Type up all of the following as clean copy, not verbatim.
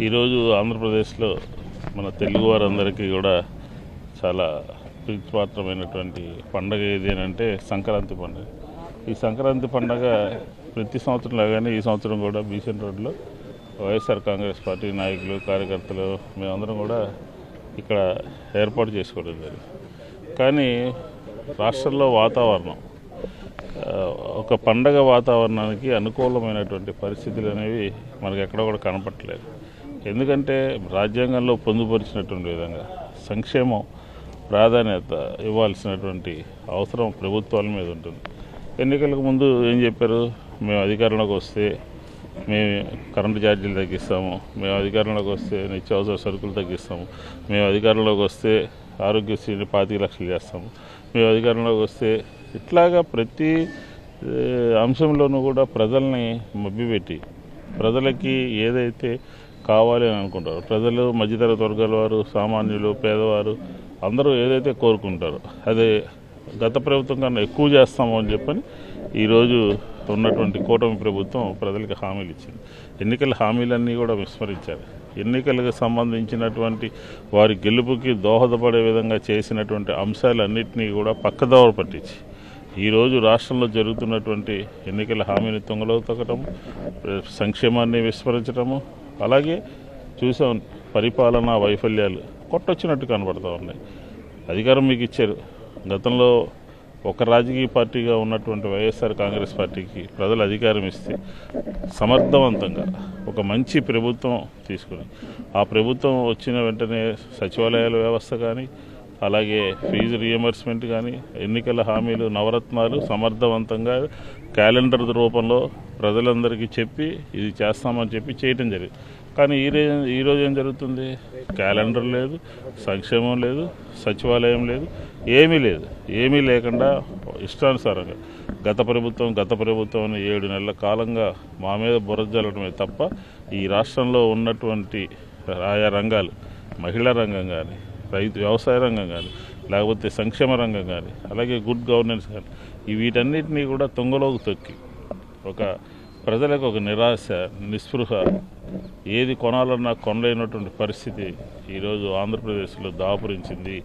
ఈరోజు ఆంధ్రప్రదేశ్లో మన తెలుగు వారందరికీ కూడా చాలా ప్రీతిపాత్రమైనటువంటి పండగ ఏది అంటే సంక్రాంతి పండుగ. ఈ సంక్రాంతి పండుగ ప్రతి సంవత్సరం లాగానే ఈ సంవత్సరం కూడా బీసెంట్ రోడ్లో వైఎస్ఆర్ కాంగ్రెస్ పార్టీ నాయకులు కార్యకర్తలు మేమందరం కూడా ఇక్కడ ఏర్పాటు చేసుకోవడం జరిగింది. కానీ రాష్ట్రంలో వాతావరణం ఒక పండగ వాతావరణానికి అనుకూలమైనటువంటి పరిస్థితులు అనేవి మనకు ఎక్కడ కూడా కనపట్టలేదు. ఎందుకంటే రాజ్యాంగంలో పొందుపరిచినటువంటి విధంగా సంక్షేమం ప్రాధాన్యత ఇవ్వాల్సినటువంటి అవసరం ప్రభుత్వాల మీద ఉంటుంది. ఎన్నికలకు ముందు ఏం చెప్పారు? మేము అధికారంలోకి వస్తే మేము కరెంటు ఛార్జీలు తగ్గిస్తాము, మేము అధికారంలోకి వస్తే నిత్యావసర సరుకులు తగ్గిస్తాము, మేము అధికారంలోకి వస్తే ఆరోగ్యశ్రీని 25 లక్షలు చేస్తాము, మేము అధికారంలోకి వస్తే ఇట్లాగా ప్రతి అంశంలోనూ కూడా ప్రజల్ని మభ్యపెట్టి ప్రజలకి ఏదైతే కావాలి అని అనుకుంటారు, ప్రజలు మధ్యతరగతి వర్గాల వారు, సామాన్యులు, పేదవారు అందరూ ఏదైతే కోరుకుంటారో అదే గత ప్రభుత్వం కన్నా ఎక్కువ చేస్తాము అని చెప్పని ఈరోజు ఉన్నటువంటి కూటమి ప్రభుత్వం ప్రజలకు హామీలు ఇచ్చింది. ఎన్నికల హామీలన్నీ కూడా విస్మరించారు. ఎన్నికలకు సంబంధించినటువంటి వారి గెలుపుకి దోహదపడే విధంగా చేసినటువంటి అంశాలన్నింటినీ కూడా పక్కదోవ పట్టించి ఈరోజు రాష్ట్రంలో జరుగుతున్నటువంటి ఎన్నికల హామీని తుంగలో తొక్కటము, సంక్షేమాన్ని విస్మరించడము, అలాగే చూసాం పరిపాలనా వైఫల్యాలు కొట్టొచ్చినట్టు కనబడుతూ ఉన్నాయి. అధికారం మీకు ఇచ్చారు. గతంలో ఒక రాజకీయ పార్టీగా ఉన్నటువంటి వైఎస్ఆర్ కాంగ్రెస్ పార్టీకి ప్రజలు అధికారం ఇస్తే సమర్థవంతంగా ఒక మంచి ప్రభుత్వం తీసుకుని ఆ ప్రభుత్వం వచ్చిన వెంటనే సచివాలయాల వ్యవస్థ కానీ, అలాగే ఫీజు రియంబర్స్మెంట్ కానీ, ఎన్నికల హామీలు, నవరత్నాలు సమర్థవంతంగా క్యాలెండర్ రూపంలో ప్రజలందరికీ చెప్పి ఇది చేస్తామని చెప్పి చేయటం జరిగింది. కానీ ఈరోజు ఏం జరుగుతుంది? క్యాలెండర్ లేదు, సంక్షేమం లేదు, సచివాలయం లేదు, ఏమీ లేకుండా ఇష్టానుసారంగా గత ప్రభుత్వం 7 నెలల కాలంగా మా మీద బురద జల్లడమే తప్ప ఈ రాష్ట్రంలో ఉన్నటువంటి ఆయా రంగాలు, మహిళా రంగం కానీ, వ్యవసాయ రంగం కానీ, లేకపోతే సంక్షేమ రంగం కానీ, అలాగే గుడ్ గవర్నెన్స్ కానీ వీటన్నిటినీ కూడా తుంగలోకి తొక్కి ఒక ప్రజలకు ఒక నిరాశ, నిస్పృహ, ఏది కొనాలన్నా కొనలేనటువంటి పరిస్థితి ఈరోజు ఆంధ్రప్రదేశ్లో దాపురించింది.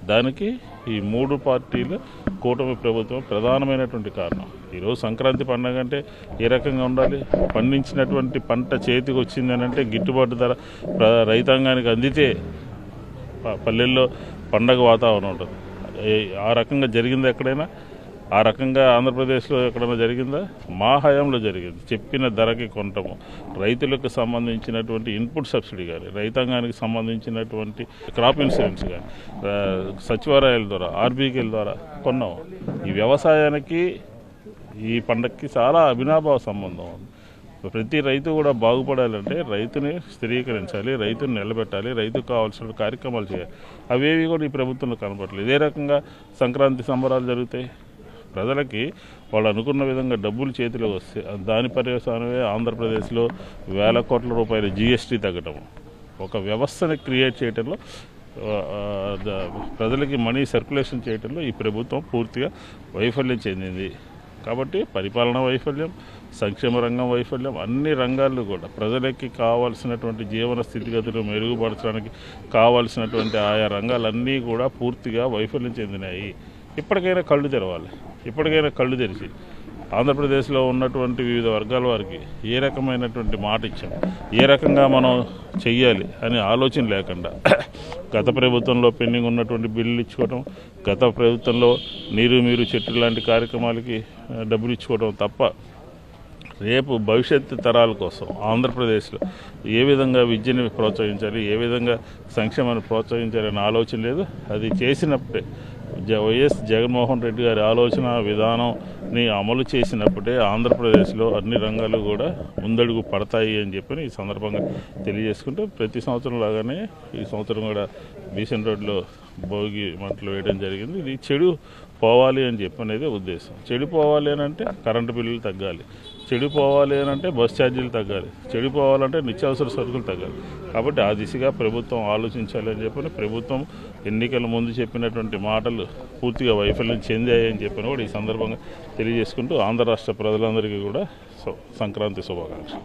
దానికి ఈ 3 పార్టీల కూటమి ప్రభుత్వం ప్రధానమైనటువంటి కారణం. ఈరోజు సంక్రాంతి పండుగ అంటే ఏ రకంగా ఉండాలి? పండించినటువంటి పంట చేతికి వచ్చిందని అంటే గిట్టుబాటు ధర రైతాంగానికి అందితే పల్లెల్లో పండగ వాతావరణం ఉంటుంది. ఆ రకంగా జరిగిందా ఎక్కడైనా? ఆ రకంగా ఆంధ్రప్రదేశ్లో ఎక్కడైనా జరిగిందా? మా హయాంలో జరిగింది. చెప్పిన ధరకి కొనటము, రైతులకు సంబంధించినటువంటి ఇన్పుట్ సబ్సిడీ కానీ, రైతాంగానికి సంబంధించినటువంటి క్రాప్ ఇన్సూరెన్స్ కానీ సచివాలయాల ద్వారా, ఆర్బీకేల ద్వారా కొన్నాము. ఈ వ్యవసాయానికి ఈ పండగకి చాలా అవినాభావ సంబంధం ఉంది. ప్రతి రైతు కూడా బాగుపడాలంటే రైతుని స్థిరీకరించాలి, రైతుని నిలబెట్టాలి, రైతుకు కావాల్సిన కార్యక్రమాలు చేయాలి. అవేవి కూడా ఈ ప్రభుత్వంలో కనపడలేదు. ఇదే రకంగా సంక్రాంతి సంబరాలు జరుగుతాయి. ప్రజలకి వాళ్ళు అనుకున్న విధంగా డబ్బులు చేతిలో వస్తే దాని పర్యవసానమే ఆంధ్రప్రదేశ్లో వేల కోట్ల రూపాయల జీఎస్టీ తగ్గటం, ఒక వ్యవస్థని క్రియేట్ చేయడంలో, ప్రజలకి మనీ సర్క్యులేషన్ చేయడంలో ఈ ప్రభుత్వం పూర్తిగా వైఫల్యం చెందింది. కాబట్టి పరిపాలన వైఫల్యం, సంక్షేమ రంగం వైఫల్యం, అన్ని రంగాల్లో కూడా ప్రజలకి కావాల్సినటువంటి జీవన స్థితిగతులు మెరుగుపరచడానికి కావాల్సినటువంటి ఆయా రంగాలన్నీ కూడా పూర్తిగా వైఫల్యం చెందినాయి. ఇప్పటికైనా కళ్ళు తెరవాలి. ఇప్పటికైనా కళ్ళు తెరిచి ఆంధ్రప్రదేశ్లో ఉన్నటువంటి వివిధ వర్గాల వారికి ఏ రకమైనటువంటి మాట ఇచ్చాం, ఏ రకంగా మనం చెయ్యాలి అనే ఆలోచన లేకుండా గత ప్రభుత్వంలో పెండింగ్ ఉన్నటువంటి బిల్లులు ఇచ్చుకోవడం, గత ప్రభుత్వంలో నీరు చెట్టు లాంటి కార్యక్రమాలకి డబ్బులు ఇచ్చుకోవడం తప్ప రేపు భవిష్యత్తు తరాల కోసం ఆంధ్రప్రదేశ్లో ఏ విధంగా విద్యని ప్రోత్సహించాలి, ఏ విధంగా సంక్షేమాన్ని ప్రోత్సహించాలనే ఆలోచన లేదు. అది చేసినప్పుడే వైఎస్ జగన్మోహన్ రెడ్డి గారి ఆలోచన విధానంని అమలు చేసినప్పుడే ఆంధ్రప్రదేశ్లో అన్ని రంగాలు కూడా ముందడుగు పడతాయి అని చెప్పి ఈ సందర్భంగా తెలియజేసుకుంటూ ప్రతి సంవత్సరం లాగానే ఈ సంవత్సరం కూడా బీసెంట్ రోడ్లో భోగి మంటలు వేయడం జరిగింది. ఇది చెడు పోవాలి అని చెప్పనేది ఉద్దేశం. చెడిపోవాలి అని అంటే కరెంటు బిల్లులు తగ్గాలి, చెడిపోవాలి అని అంటే బస్ ఛార్జీలు తగ్గాలి, చెడిపోవాలంటే నిత్యావసర సరుకులు తగ్గాలి. కాబట్టి ఆ దిశగా ప్రభుత్వం ఆలోచించాలి అని చెప్పని ప్రభుత్వం ఎన్నికల ముందు చెప్పినటువంటి మాటలు పూర్తిగా వైఫల్యం చెందాయని చెప్పని కూడా ఈ సందర్భంగా తెలియజేసుకుంటూ ఆంధ్ర రాష్ట్ర ప్రజలందరికీ కూడా సంక్రాంతి శుభాకాంక్షలు.